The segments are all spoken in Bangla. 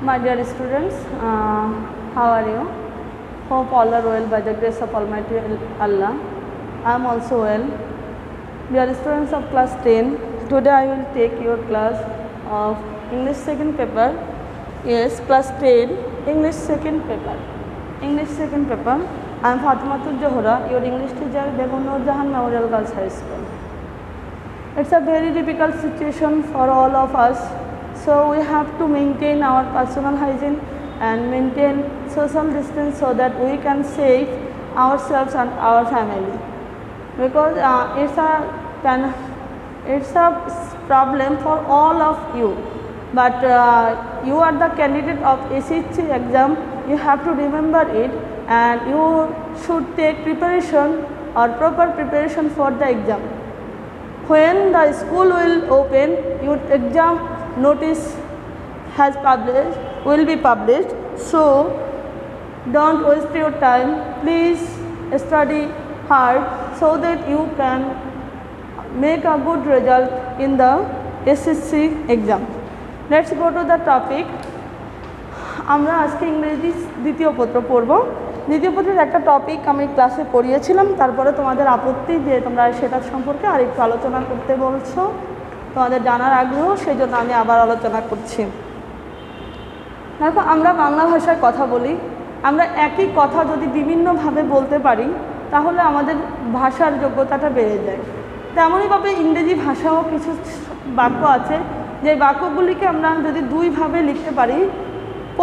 My dear students, how are you? Hope all are well by the grace of Almighty Allah. I am also well. Dear students of class 10, today I will take your class of English second paper. Yes, class 10, English second paper. English second paper. I am Fatimatul Johra, your English teacher, Begum Noor Jahan Memorial Girls High School. It's a very difficult situation for all of us. So we have to maintain our personal hygiene and maintain social distance so that we can save ourselves and our family. Because it's a problem for all of you. But you are the candidate of SHC exam. You have to remember it, and you should take preparation or proper preparation for the exam. When the school will open, your exam notice will be published. So don't waste your time. Please study hard so that you can make a good result in the SSC exam. Let's go to the topic. আমরা আজকে ইংরেজি দ্বিতীয় পত্র পড়ব। দ্বিতীয় পত্রের একটা টপিক আমি ক্লাসে পড়িয়েছিলাম, তারপরে তোমাদের আপত্তি যে তোমরা সেটা সম্পর্কে আরেকটু আলোচনা করতে বলছো, তোমাদের জানার আগ্রহ, সেই জন্য আমি আবার আলোচনা করছি। দেখো, আমরা বাংলা ভাষায় কথা বলি, আমরা একই কথা যদি বিভিন্নভাবে বলতে পারি তাহলে আমাদের ভাষার যোগ্যতাটা বেড়ে যায়। তেমনইভাবে ইংরেজি ভাষাও কিছু বাক্য আছে যে বাক্যগুলিকে আমরা যদি দুইভাবে লিখতে পারি,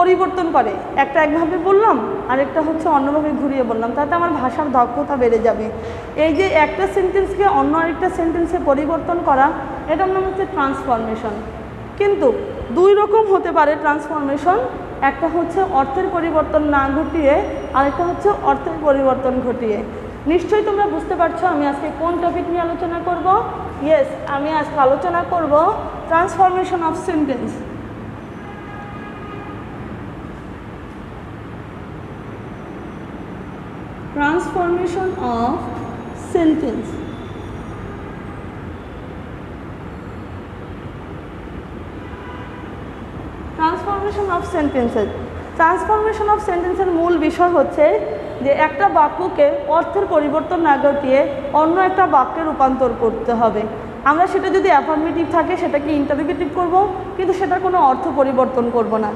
পরিবর্তন করে, একটা একভাবে বললাম আরেকটা হচ্ছে অন্যভাবে ঘুরিয়ে বললাম, তাতে আমার ভাষার দক্ষতা বেড়ে যাবে। এই যে একটা সেন্টেন্সকে অন্য আরেকটা সেন্টেন্সে পরিবর্তন করা, এটার নাম হচ্ছে ট্রান্সফরমেশন। কিন্তু দুই রকম হতে পারে ট্রান্সফরমেশন, একটা হচ্ছে অর্থের পরিবর্তন না ঘটিয়ে, আরেকটা হচ্ছে অর্থের পরিবর্তন ঘটিয়ে। নিশ্চয়ই তোমরা বুঝতে পারছো আমি আজকে কোন টপিক নিয়ে আলোচনা করব। ইয়েস, আমি আজকে আলোচনা করব transformation of sentence. Transformation of sentence. Transformation of sentences. Transformation of sentences মূল বিষয় হচ্ছে যে একটা বাক্যকে অর্থের পরিবর্তন না ঘটিয়ে অন্য একটা বাক্যে রূপান্তর করতে হবে। আমরা সেটা যদি অ্যাফার্মেটিভ থাকে সেটাকে ইন্টারোগেটিভ করব, কিন্তু সেটার কোনো অর্থ পরিবর্তন করব না।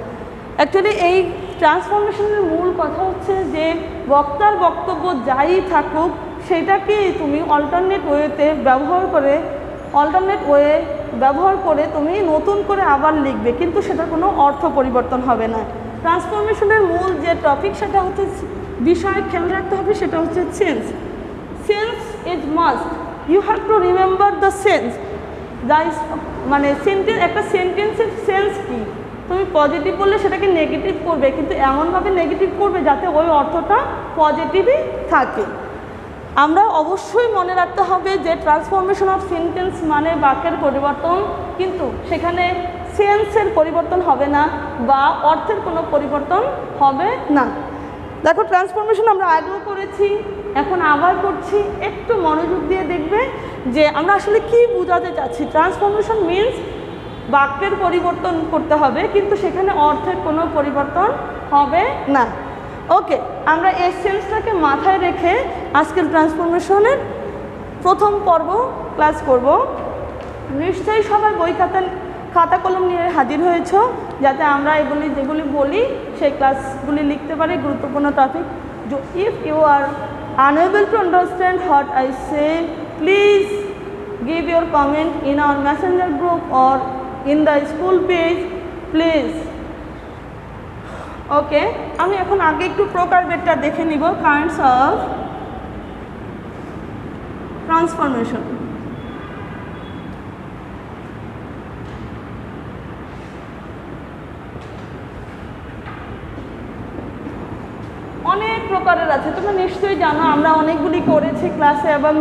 অ্যাকচুয়ালি এই ট্রান্সফরমেশনের মূল কথা হচ্ছে যে বক্তার বক্তব্য যাই থাকুক সেটাকে তুমি অল্টারনেট ওয়ে ব্যবহার করে তুমি নতুন করে আবার লিখবে, কিন্তু সেটার কোনো অর্থ পরিবর্তন হবে না। ট্রান্সফরমেশনের মূল যে টপিক সেটা হচ্ছে বিষয় খেয়াল রাখতে হবে, সেটা হচ্ছে sense. Sense is must, you have to remember the sense. মানে একটা সেন্টেন্সের সেন্স কী, তুমি পজিটিভ বললে সেটাকে নেগেটিভ করবে, কিন্তু এমনভাবে নেগেটিভ করবে যাতে ওই অর্থটা পজিটিভই থাকে। আমরা অবশ্যই মনে রাখতে হবে যে ট্রান্সফরমেশন অফ সেন্টেন্স মানে বাক্যের পরিবর্তন, কিন্তু সেখানে সেন্সের পরিবর্তন হবে না বা অর্থের কোনো পরিবর্তন হবে না। দেখো, ট্রান্সফরমেশন আমরা আগেও করেছি, এখন আবার করছি, একটু মনোযোগ দিয়ে দেখবে যে আমরা আসলে কী বোঝাতে চাচ্ছি। ট্রান্সফরমেশন মিনস বাক্যের পরিবর্তন করতে হবে, কিন্তু সেখানে অর্থের কোনো পরিবর্তন হবে না। ওকে, আমরা এই সেন্সটাকে মাথায় রেখে আজকের ট্রান্সফরমেশনের প্রথম পর্ব ক্লাস করব। নিশ্চয়ই সবাই বই খাতা কলম নিয়ে হাজির হয়েছ, যাতে আমরা যেগুলি বলি সেই ক্লাসগুলি লিখতে পারি। গুরুত্বপূর্ণ topic. If you are unable to understand what I say, please give your comment in our messenger group or in the school page, please. ওকে, আমি এখন আগে একটু প্রকারভেদটা দেখে নিব। Kinds of transformation. অনেক প্রকারের আছে, তোমরা নিশ্চয়ই জানো, আমরা অনেকগুলি করেছি ক্লাসে, এবং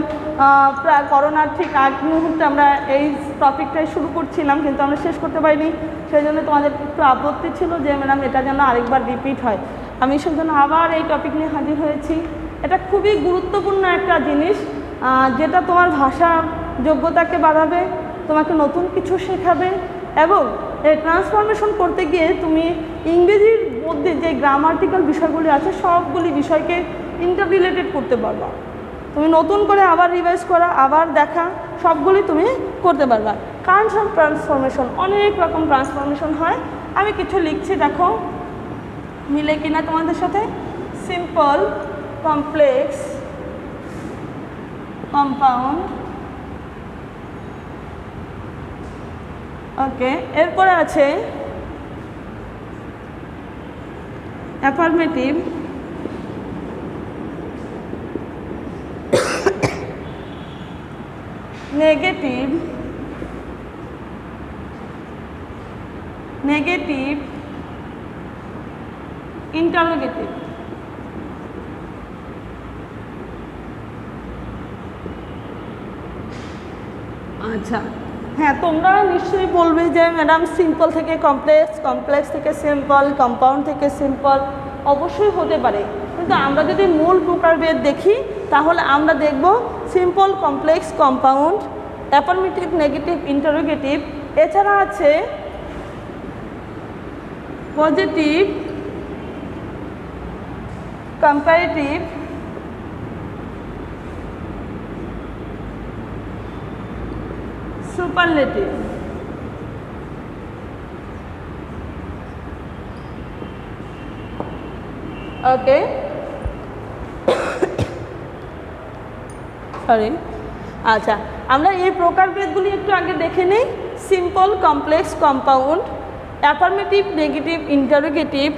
প্রায় করোনার ঠিক আগ মুহূর্তে আমরা এই টপিকটাই শুরু করছিলাম, কিন্তু আমরা শেষ করতে পারিনি। সেই জন্য তোমাদের একটু আপত্তি ছিল যে ম্যাডাম এটা যেন আরেকবার রিপিট হয়। আমি সেই জন্য আবার এই টপিক নিয়ে হাজির হয়েছি। এটা খুবই গুরুত্বপূর্ণ একটা জিনিস, যেটা তোমার ভাষা যোগ্যতাকে বাড়াবে, তোমাকে নতুন কিছু শেখাবে এবং এই ট্রান্সফরমেশন করতে গিয়ে তুমি ইংরেজির মধ্যে যে গ্রামাটিক্যাল বিষয়গুলি আছে সবগুলি বিষয়কে ইন্টাররিলেটেড করতে পারবা। তুমি নতুন করে আবার রিভাইজ করা, আবার দেখা, সবগুলি তুমি করতে পারবা। কাইন্ডস অফ ট্রান্সফরমেশন, অনেক রকম ট্রান্সফরমেশন হয়। আমি কিছু লিখছি, দেখো মিলে কিনা তোমাদের সাথে। সিম্পল, কমপ্লেক্স, কম্পাউন্ড, ওকে। এরপরে আছে অ্যাফার্মেটিভ, নেগেটিভ, ইন্টারোগেটিভ। আচ্ছা, হ্যাঁ, তোমরা নিশ্চয়ই বলবে যে ম্যাডাম সিম্পল থেকে কমপ্লেক্স, কমপ্লেক্স থেকে সিম্পল, কম্পাউন্ড থেকে সিম্পল। অবশ্যই হতে পারে, কিন্তু আমরা যদি মূল প্রকারভেদ দেখি তাহলে আমরা দেখব simple, complex, compound, affirmative, negative, interrogative. এছাড়া আছে পজিটিভ, কম্পারেটিভ, সুপারলেটিভ। ওকে, সরি। আচ্ছা, আমরা এই প্রকারভেদগুলি একটু আগে দেখে নিই। Simple, complex, compound, affirmative, negative, interrogative,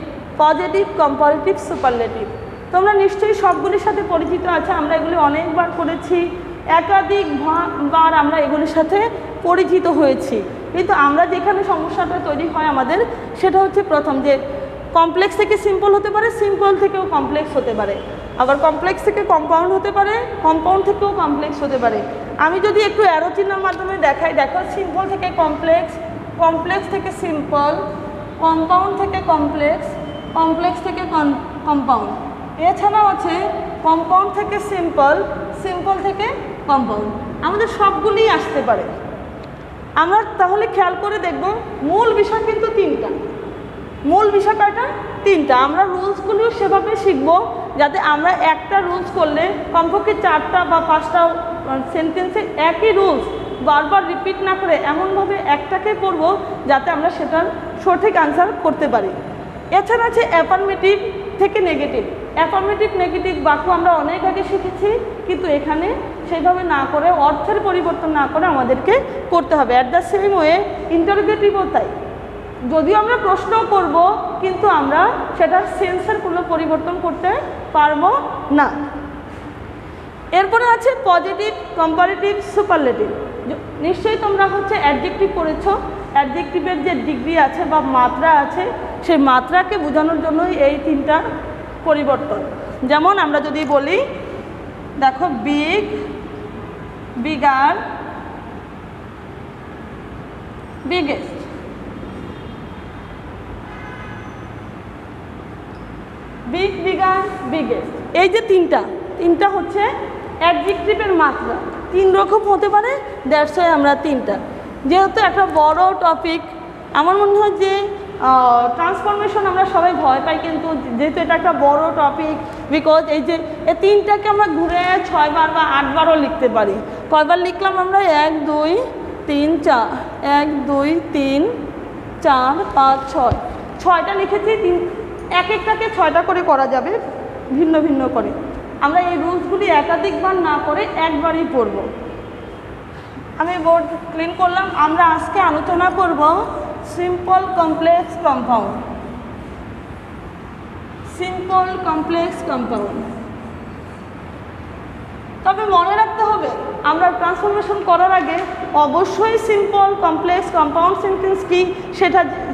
positive, comparative, superlative. তোমরা নিশ্চয়ই সবগুলির সাথে পরিচিত আছে, আমরা এগুলি অনেকবার করেছি, একাধিকবার আমরা এগুলির সাথে পরিচিত হয়েছি। কিন্তু আমরা যেখানে সমস্যাটা তৈরি হয় আমাদের, সেটা হচ্ছে প্রথম যে কমপ্লেক্স থেকে সিম্পল হতে পারে, সিম্পল থেকেও কমপ্লেক্স হতে পারে, আবার কমপ্লেক্স থেকে কম্পাউন্ড হতে পারে, কম্পাউন্ড থেকেও কমপ্লেক্স হতে পারে। আমি যদি একটু অ্যারো চিহ্নের মাধ্যমে দেখাই, দেখো সিম্পল থেকে কমপ্লেক্স, কমপ্লেক্স থেকে সিম্পল, কম্পাউন্ড থেকে কমপ্লেক্স, কমপ্লেক্স থেকে কম্পাউন্ড। এছাড়াও আছে কম্পাউন্ড থেকে সিম্পল, সিম্পল থেকে কম্পাউন্ড। আমাদের সবগুলিই আসতে পারে। আমরা তাহলে খেয়াল করে দেখব মূল বিষয় কিন্তু তিনটা। মূল বিষয় কয়টা? তিনটা। আমরা রুলসগুলিও সেভাবে শিখব যাতে আমরা একটা রুলস করলে কমপক্ষে 4টা বা 5টা সেন্টেন্সে একই রুলস বারবার রিপিট না করে এমনভাবে একটাকে পড়ব যাতে আমরা সেটার সঠিক আনসার করতে পারি। এছাড়া আছে অ্যাফার্মেটিভ থেকে নেগেটিভ। অ্যাফার্মেটিভ, নেগেটিভ বাক্য আমরা অনেক আগে শিখেছি, কিন্তু এখানে সেইভাবে না করে, অর্থের পরিবর্তন না করে আমাদেরকে করতে হবে। অ্যাট দ্য সেম ওয়ে ইন্টারোগেটিভও তাই। যদিও আমরা প্রশ্ন করব, কিন্তু আমরা সেটার সেন্সের কোনো পরিবর্তন করতে পারবো না। এরপরে আছে পজিটিভ, কম্পারেটিভ, সুপারলেটিভ। নিশ্চয়ই তোমরা হচ্ছে অ্যাডজেক্টিভ পড়েছো। অ্যাডজেক্টিভের যে ডিগ্রি আছে বা মাত্রা আছে, সেই মাত্রাকে বোঝানোর জন্যই এই তিনটা পরিবর্তন। যেমন আমরা যদি বলি, দেখো big, bigger, biggest. Big, bigger, biggest, এই যে তিনটা হচ্ছে অ্যাডজেক্টিভের মাত্রা। 3 রকম হতে পারে, দ্যাটস ওয়াই আমরা তিনটা। যেহেতু একটা বড় টপিক, আমার মনে হয় যে ট্রান্সফরমেশন আমরা সবাই ভয় পাই, কিন্তু যেহেতু এটা একটা বড় টপিক, বিকজ এই যে এই তিনটাকে আমরা ঘুরে 6 বার বা 8 বারও লিখতে পারি। কয়বার লিখলাম আমরা? 1 2 3 4, 1 2 3 4 5 6, 6টা লিখেছি। এক একটাকে 6টা করে করা যাবে, ভিন্ন ভিন্ন করে। আমরা এই রুলসগুলি একাধিকবার না করে একবারই পড়ব। আমি বোর্ড ক্লিন করলাম। আমরা আজকে আলোচনা করব simple, complex, compound. Simple, complex, compound. তবে মনে রাখতে হবে, আমরা ট্রান্সফরমেশন করার আগে অবশ্যই সিম্পল, কমপ্লেক্স, কম্পাউন্ড সেন্টেন্স কি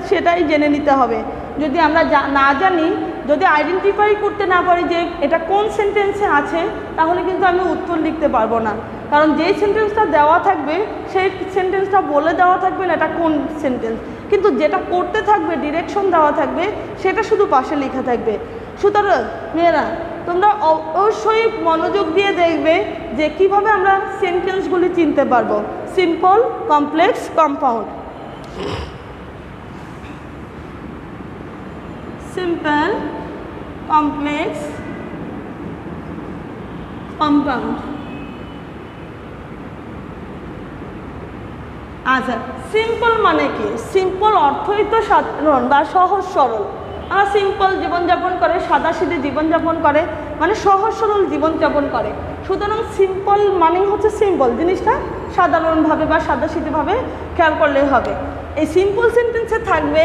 সেটাই জেনে নিতে হবে। যদি আমরা না জানি, যদি আইডেন্টিফাই করতে না পারি যে এটা কোন সেন্টেন্সে আছে, তাহলে কিন্তু আমি উত্তর লিখতে পারবো না। কারণ যেই সেন্টেন্সটা দেওয়া থাকবে সেই সেন্টেন্সটা বলে দেওয়া থাকবে না এটা কোন সেন্টেন্স, কিন্তু যেটা করতে থাকবে, ডিরেকশন দেওয়া থাকবে, সেটা শুধু পাশে লেখা থাকবে। সুতরাং মেয়েরা, তোমরা অবশ্যই মনোযোগ দিয়ে দেখবে যে কিভাবে আমরা সেন্টেন্সগুলি চিনতে পারবো। Simple, complex, compound. Simple complex compound. আচ্ছা, সিম্পল মানে কি? সিম্পল অর্থই তো সাধারণ বা সহজ সরল। আমরা সিম্পল জীবনযাপন করে, সাদাসিধে জীবনযাপন করে, মানে সহজ সরল জীবনযাপন করে। সুতরাং সিম্পল মানে হচ্ছে সিম্পল, জিনিসটা সাধারণভাবে বা সাদাসিধেভাবে খেয়াল করলেই হবে। এই সিম্পল সেন্টেন্সে থাকবে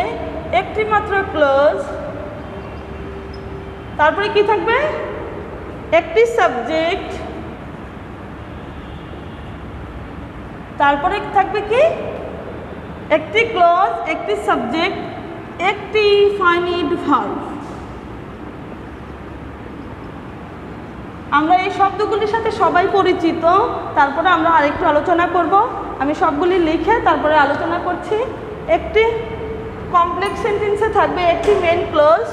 একটি মাত্র ক্লজ, তারপরে কি থাকবে? একটি সাবজেক্ট, তারপরে থাকবে কি? একটি ক্লজ, একটি সাবজেক্ট, একটি ফাইনাইট ভার্ব। আমরা এই শব্দগুলির সাথে সবাই পরিচিত, তারপরে আমরা আরেকটু আলোচনা করব। আমি সবগুলি লিখে তারপরে আলোচনা করছি। একটি কমপ্লেক্স সেন্টেন্সে থাকবে একটি মেন ক্লজ,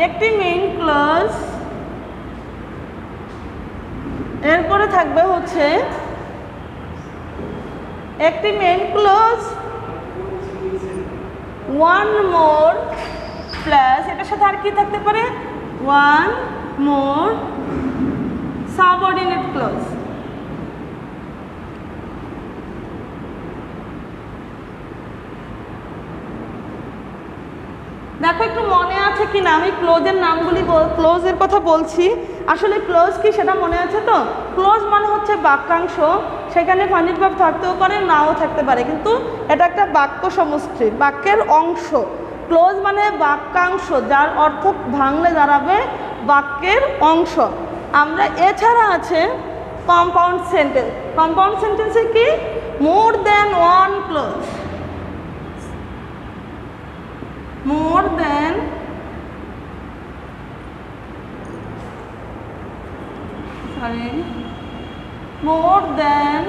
একটি মেইন ক্লজ, এরপরে থাকবে হচ্ছে একটি main clause, one more plus, এটার সাথে আর কি থাকতে পারে? One more subordinate clause. দেখো একটু মনে আছে কি না আমি ক্লোজের নামগুলি, ক্লোজের কথা বলছি। আসলে ক্লোজ কি সেটা মনে আছে তো? ক্লোজ মানে হচ্ছে বাক্যাংশ, সেখানে ফাইনাইট ভার্ব থাকতেও পারে, নাও থাকতে পারে, কিন্তু এটা একটা বাক্য সমষ্টি, বাক্যের অংশ। ক্লোজ মানে বাক্যাংশ, যার অর্থ ভাঙলে দাঁড়াবে বাক্যের অংশ। আমরা এছাড়া আছে কম্পাউন্ড সেন্টেন্স। কম্পাউন্ড সেন্টেন্সে কি? মোর than one close, more than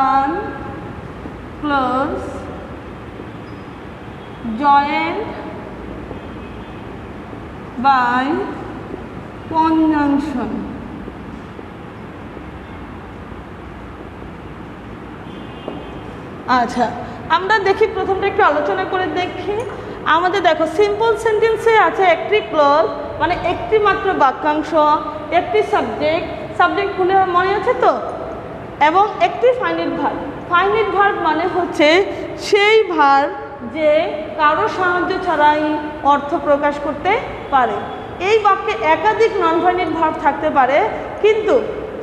one clause joined by conjunction। আচ্ছা, আমরা দেখি প্রথমটা একটু আলোচনা করে দেখি। আমাদের দেখো সিম্পল সেন্টেন্সে আছে একটি ক্লজ মানে একটি মাত্র বাক্যাংশ, একটি সাবজেক্ট, সাবজেক্টগুলো মনে আছে তো, এবং একটি ফাইনাইট ভার্ব। ফাইনাইট ভার্ব মানে হচ্ছে সেই ভার্ব যে কারো সাহায্য ছাড়াই অর্থ প্রকাশ করতে পারে। এই বাক্যে একাধিক নন ফাইনাইট ভার্ব থাকতে পারে, কিন্তু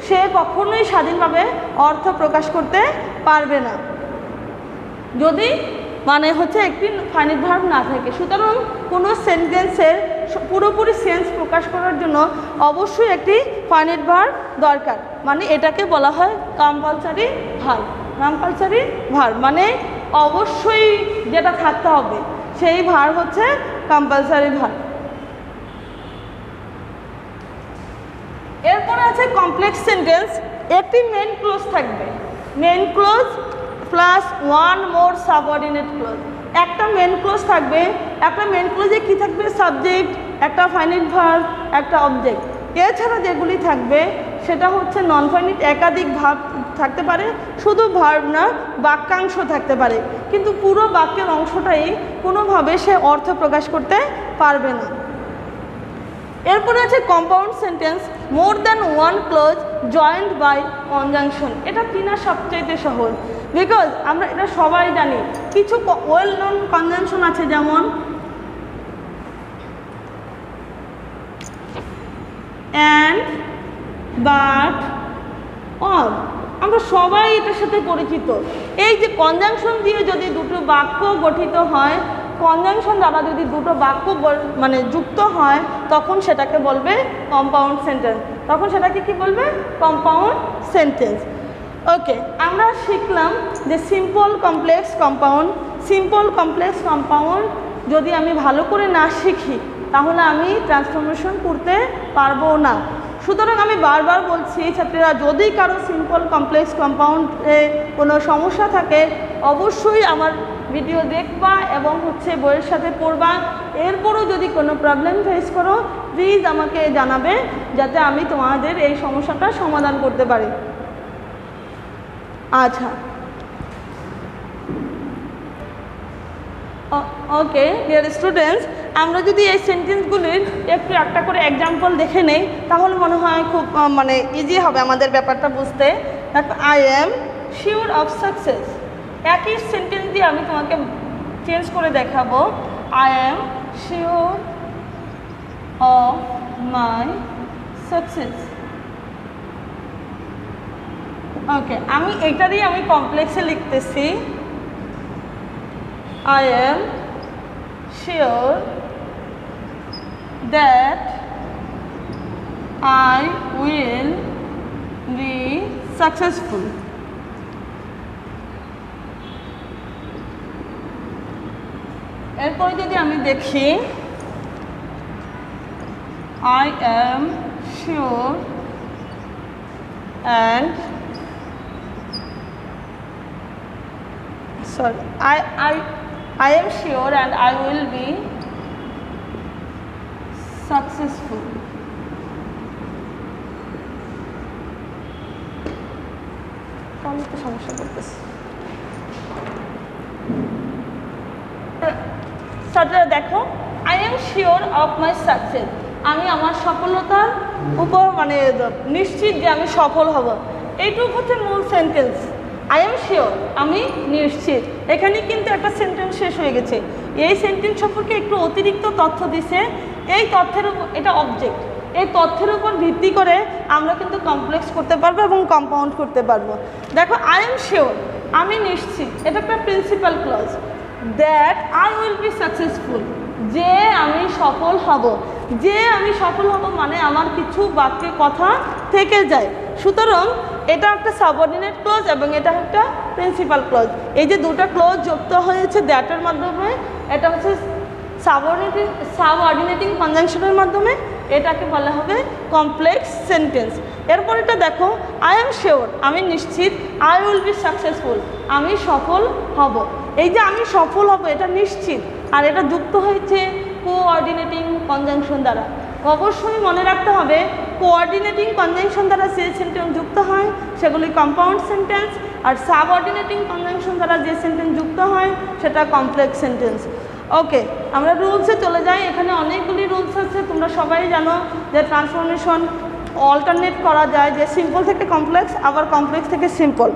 সে কখনোই স্বাধীনভাবে অর্থ প্রকাশ করতে পারবে না যদি মানে হচ্ছে একটি ফাইনাইট ভার্ব না থাকে। সুতরাং কোনো সেন্টেন্সের পুরোপুরি সেন্স প্রকাশ করার জন্য অবশ্যই একটি ফাইনাইট ভার্ব দরকার, মানে এটাকে বলা হয় কম্পালসারি ভার্ব। কম্পালসারি ভার্ব মানে অবশ্যই যেটা থাকতে হবে সেই ভার্ব হচ্ছে কম্পালসারি ভার্ব। এরপরে আছে কমপ্লেক্স সেন্টেন্স, একটি মেন ক্লোজ থাকবে, main clause plus one more subordinate clause. একটা মেন ক্লোজ থাকবে, একটা মেন ক্লোজে কী থাকবে? সাবজেক্ট, একটা ফাইনাইট ভার্ব, একটা অবজেক্ট। এছাড়া যেগুলি থাকবে সেটা হচ্ছে নন ফাইনাইট, একাধিক ভার্ব থাকতে পারে, শুধু ভার্ব না বাক্যাংশ থাকতে পারে, কিন্তু পুরো বাক্যের অংশটাই কোনোভাবে সে অর্থ প্রকাশ করতে পারবে না। এরপরে আছে compound sentence, more than one clause joint by conjunction. এটা কিনা সবচাইতে সহজ, বিকজ আমরা এটা সবাই জানি। কিছু ওয়েল নোন কনজাংশন আছে, যেমন অ্যান্ড, বাট, অর। আমরা সবাই এটার সাথে পরিচিত। এই যে কনজাংশন দিয়ে যদি দুটো বাক্য গঠিত হয়, কনজাংশন দ্বারা যদি দুটো বাক্য মানে যুক্ত হয়, তখন সেটাকে বলবে কম্পাউন্ড সেন্টেন্স। তখন সেটাকে কি বলবে? Compound sentence. ওকে, আমরা শিখলাম যে simple complex compound. Simple complex compound যদি আমি ভালো করে না শিখি তাহলে আমি ট্রান্সফরমেশন করতে পারবো না। সুতরাং আমি বারবার বলছি ছাত্রীরা, যদি কারো সিম্পল কমপ্লেক্স কম্পাউন্ডে কোনো সমস্যা থাকে অবশ্যই আমার ভিডিও দেখবা এবং বইয়ের সাথে পড়বা। এরপরও যদি কোনো প্রবলেম ফেস করো প্লিজ আমাকে জানাবে, যাতে আমি তোমাদের এই সমস্যাটা সমাধান করতে পারি। আচ্ছা, ওকে ডিয়ার স্টুডেন্টস, আমরা যদি এই সেন্টেন্সগুলির একটু একটা করে এক্সাম্পল দেখে নেই তাহলে মনে হয় খুব মানে ইজি হবে আমাদের ব্যাপারটা বুঝতে। I am sure of success, একই সেন্টেন্স দিয়ে আমি তোমাকে চেঞ্জ করে দেখাবো। I am sure of my success. Okay, আমি এইটারই আমি কমপ্লেক্সে লিখতেছি। I am sure that I will be successful. এরপরে যদি আমি দেখি, I am sure and sorry, I am sure and I will be successful. আমি তো সমস্যা করতেছি। দেখো, I am sure of my success, আমি আমার সফলতার উপর মানে নিশ্চিত যে আমি সফল হব। এইটুকু হচ্ছে মূল সেন্টেন্স। আই এম শিওর, আমি নিশ্চিত। এখানে কিন্তু একটা সেন্টেন্স শেষ হয়ে গেছে। এই সেন্টেন্স সম্পর্কে একটু অতিরিক্ত তথ্য দিছে। এই তথ্যের উপর, এটা অবজেক্ট, এই তথ্যের উপর ভিত্তি করে আমরা কিন্তু কমপ্লেক্স করতে পারবো এবং কম্পাউন্ড করতে পারবো। দেখো, আই এম শিওর, আমি নিশ্চিত, এটা একটা principal clause. That I will be successful, যে আমি সফল হব। যে আমি সফল হব মানে আমার কিছু বাক্যে কথা থেকে যায়। সুতরাং এটা একটা সাবঅর্ডিনেট ক্লজ এবং এটা একটা প্রিন্সিপাল ক্লজ। এই যে দুটো ক্লজ যুক্ত হয়েছে দ্যাটের মাধ্যমে, এটা হচ্ছে সাবঅর্ডিনেটিং কনজাংশনের মাধ্যমে, এটাকে বলা হবে কমপ্লেক্স সেন্টেন্স। এরপর এটা দেখো, আই এম শিওর, আমি নিশ্চিত। আই উইল বি সাকসেসফুল, আমি সফল হব। এই যে আমি সফল হব এটা নিশ্চিত, আর এটা যুক্ত হয়েছে কোঅর্ডিনেটিং কনজাংশন দ্বারা। অবশ্যই মনে রাখতে হবে, কোঅর্ডিনেটিং কনজাংশন দ্বারা যে সেন্টেন্স যুক্ত হয় সেগুলি কম্পাউন্ড সেন্টেন্স, আর সাবঅর্ডিনেটিং কনজাংশন দ্বারা যে সেন্টেন্স যুক্ত হয় সেটা কমপ্লেক্স সেন্টেন্স। ওকে, আমরা রুলসে চলে যাই। এখানে অনেকগুলি রুলস আছে, তোমরা সবাই জানো যে ট্রান্সফরমেশন অল্টারনেট করা যায়, যে সিম্পল থেকে কমপ্লেক্স, আবার কমপ্লেক্স থেকে সিম্পল।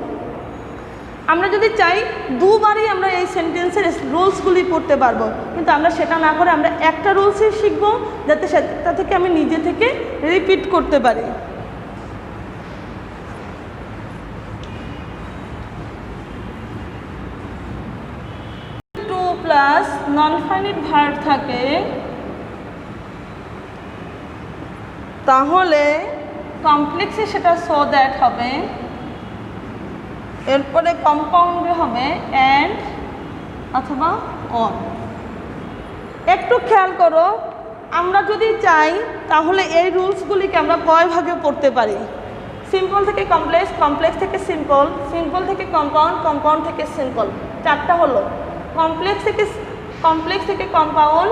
আমরা যদি চাই দুবারই আমরা এই সেন্টেন্সের রুলসগুলি পড়তে পারবো, কিন্তু আমরা সেটা না করে আমরা একটা রুলসই শিখবো, যাতে সেটা থেকে আমি নিজে থেকে রিপিট করতে পারি। Two plus non finite verb থাকে, তাহলে কমপ্লেক্সে সেটা সো দ্যাট হবে। এরপরে কম্পাউন্ডে হবে অ্যান্ড অথবা অন। একটু খেয়াল করো, আমরা যদি চাই তাহলে এই রুলসগুলিকে আমরা কয় ভাগে পড়তে পারি? সিম্পল থেকে কমপ্লেক্স, কমপ্লেক্স থেকে সিম্পল, সিম্পল থেকে কম্পাউন্ড, কম্পাউন্ড থেকে সিম্পল। চারটা হলো। কমপ্লেক্স থেকে কম্পাউন্ড,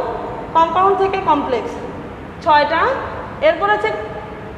কম্পাউন্ড থেকে কমপ্লেক্স, ছয়টা। এরপর আছে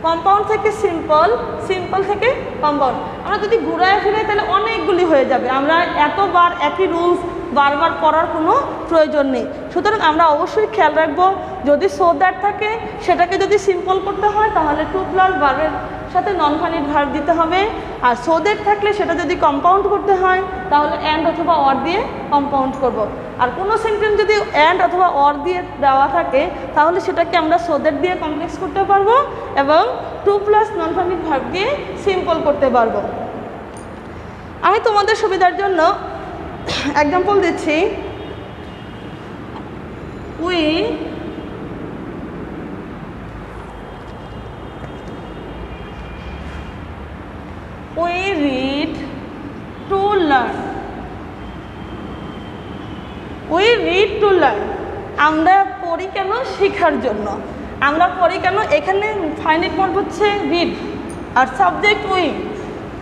কম্পাউন্ড থেকে সিম্পল, সিম্পল থেকে কম্পাউন্ড। আমরা যদি ঘুরায় ফিরে তাহলে অনেকগুলি হয়ে যাবে। আমরা এতবার একই রুলস বারবার পড়ার কোনো প্রয়োজন নেই। সুতরাং আমরা অবশ্যই খেয়াল রাখবো, যদি সো দ্যাট থাকে সেটাকে যদি সিম্পল করতে হয় তাহলে টু প্লাস ভার্বের সাথে নন ফাইনাইট ভার্ব দিতে হবে, আর সো দ্যাট থাকলে সেটা যদি কম্পাউন্ড করতে হয় তাহলে অ্যান্ড অথবা অর দিয়ে কম্পাউন্ড করব। আর কোনো সেন্টেন্স যদি অ্যান্ড অথবা অর দিয়ে দেওয়া থাকে তাহলে সেটাকে আমরা সো দ্যাট দিয়ে কমপ্লেক্স করতে পারবো এবং to plus non finite verb দিয়ে সিম্পল করতে পারবো। আমি তোমাদের সুবিধার জন্য এক্সাম্পল দিচ্ছি। We read to learn. We read to learn. আমরা পড়ি কেন? শেখার জন্য। আমরা পড়ি কেন? এখানে ফাইনাইট ভার্ব হচ্ছে read আর সাবজেক্ট উই।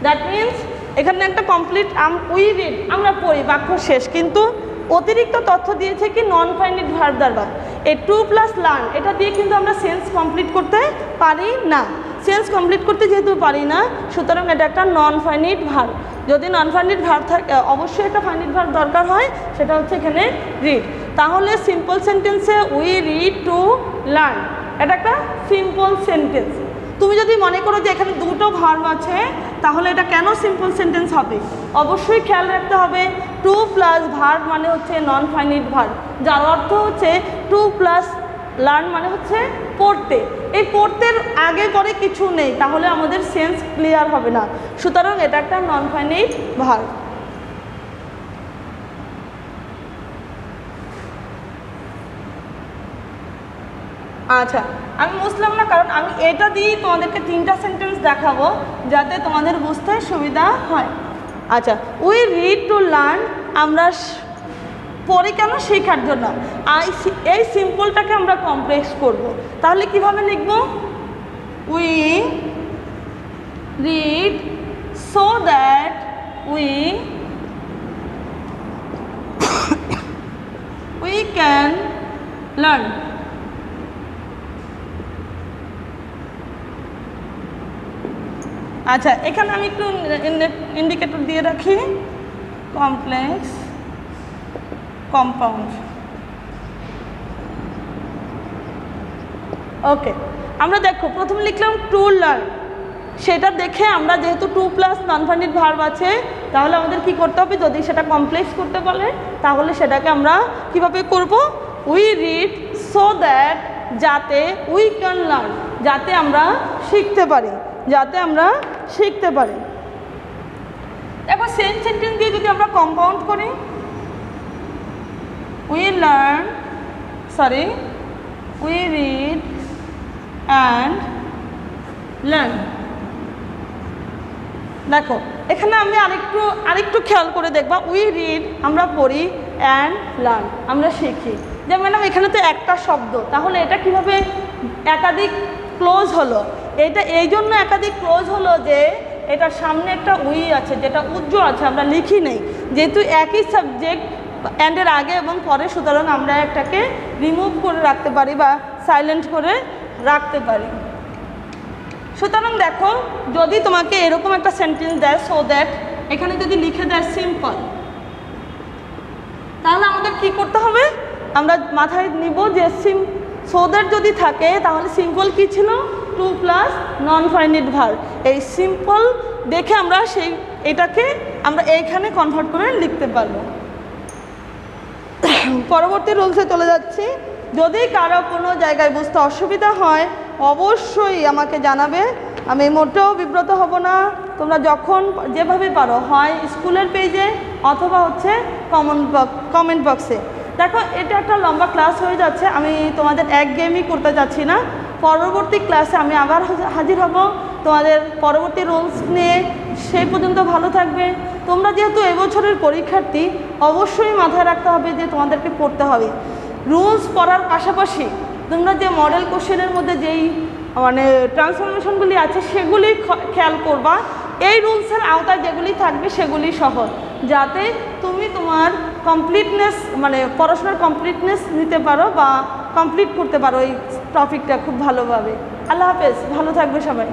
দ্যাট মিনস এখানে একটা কমপ্লিট উই রিড, আমরা পড়ি, বাক্য শেষ। কিন্তু অতিরিক্ত তথ্য দিয়েছে কি নন ফাইনাইট ভার্ব দ্বারা। এই টু প্লাস লার্ন এটা দিয়ে কিন্তু আমরা সেন্স কমপ্লিট করতে পারি না। সেন্স কমপ্লিট করতে যেহেতু পারি না, সুতরাং এটা একটা নন ফাইনিট ভার্ব। যদি নন ফাইনিট ভার্ব থাকে অবশ্যই একটা ফাইনিট ভার্ব দরকার হয়, সেটা হচ্ছে এখানে রিড। তাহলে সিম্পল সেন্টেন্সে উই রিড টু লার্ন, এটা একটা সিম্পল সেন্টেন্স। তুমি যদি মনে করো যে এখানে দুটো ভার্ব আছে, তাহলে এটা কেন সিম্পল সেন্টেন্স হবে? অবশ্যই খেয়াল রাখতে হবে টু প্লাস ভার্ব মানে হচ্ছে নন ফাইনিট ভার্ব, যার অর্থ হচ্ছে টু প্লাস লার্ন মানে হচ্ছে পড়তে। এই পড়তের আগে পরে কিছু নেই, তাহলে আমাদের সেন্স ক্লিয়ার হবে না, সুতরাং এটা একটা নন ফাইনিট ভার্ব। আচ্ছা, আমি বুঝলাম না, কারণ আমি এটা দিয়েই তোমাদেরকে 3টা সেন্টেন্স দেখাবো যাতে তোমাদের বুঝতে সুবিধা হয়। আচ্ছা, উই রিড টু লার্ন, আমরা পড়ি কেন? শেখার জন্য। এই সিম্পলটাকে আমরা কমপ্লেক্স করব, তাহলে কিভাবে লিখব? We read so that we can learn. আচ্ছা, এখানে আমি একটু ইন্ডিকেটর দিয়ে রাখি, কমপ্লেক্স, কম্পাউন্ড। ওকে, আমরা দেখো প্রথমে লিখলাম টু লার্ন, সেটা দেখে আমরা যেহেতু to plus non finite verb আছে, তাহলে আমাদের কি করতে হবে? যদি সেটা কমপ্লেক্স করতে বলে তাহলে সেটাকে আমরা কিভাবে করব? উই রিড সো দ্যাট, যাতে, উই ক্যান লার্ন, যাতে আমরা শিখতে পারি, যাতে আমরা শিখতে পারি। দেখো সেম সেন্টেন্স দিয়ে যদি আমরা কম্পাউন্ড করি, উই রিড অ্যান্ড লার্ন। দেখো এখানে আমি আরেকটু খেয়াল করে দেখবা, উই রিড আমরা পড়ি, অ্যান্ড লার্ন আমরা শিখি। যে ম্যাডাম এখানে তো একটা শব্দ, তাহলে এটা কিভাবে একাধিক ক্লোজ হলো? এটা এই জন্য একাধিক ক্লোজ হলো যে এটার সামনে একটা উই আছে, যেটা উজ্জ্বল আছে, আমরা লিখি নেই, যেহেতু একই সাবজেক্ট অ্যান্ডের আগে এবং পরে, সুতরাং আমরা একটাকে রিমুভ করে রাখতে পারি বা সাইলেন্ট করে রাখতে পারি। সুতরাং দেখো, যদি তোমাকে এরকম একটা সেন্টেন্স দেয় সো দ্যাট, এখানে যদি লিখে দেয় সিম্পল, তাহলে আমাদের কি করতে হবে? আমরা মাথায় নিব যে সো দ্যাট যদি থাকে তাহলে সিম্পল কি ছিল? To plus non finite verb. এই সিম্পল দেখে আমরা এটাকে আমরা এইখানে কনভার্ট করে লিখতে পারবো। পরবর্তী রুলসে চলে যাচ্ছি। যদি কারো কোনো জায়গায় বুঝতে অসুবিধা হয় অবশ্যই আমাকে জানাবে, আমি মোটেও বিব্রত হব না। তোমরা যখন যেভাবে পারো, হয় স্কুলের পেজে অথবা হচ্ছে কমেন্ট বক্সে। দেখো এটা একটা লম্বা ক্লাস হয়ে যাচ্ছে, আমি তোমাদের একঘেয়েমি করতে চাচ্ছি না। পরবর্তী ক্লাসে আমি আবার হাজির হব তোমাদের পরবর্তী রুলস নিয়ে। সেই পর্যন্ত ভালো থাকবে। তোমরা যেহেতু এবছরের পরীক্ষার্থী, অবশ্যই মাথায় রাখতে হবে যে তোমাদেরকে পড়তে হবে। রুলস পড়ার পাশাপাশি তোমরা যে মডেল কোশ্চেনের মধ্যে যেই ট্রান্সফরমেশনগুলি আছে সেগুলি খেয়াল করবা। এই রুলসের আওতায় যেগুলি থাকবে সেগুলি সহজ, যাতে তুমি তোমার কমপ্লিটনেস পড়াশোনার কমপ্লিটনেস নিতে পারো বা কমপ্লিট করতে পারো এই টপিকটা খুব ভালোভাবে। আল্লাহ হাফেজ, ভালো থাকবে সবাই।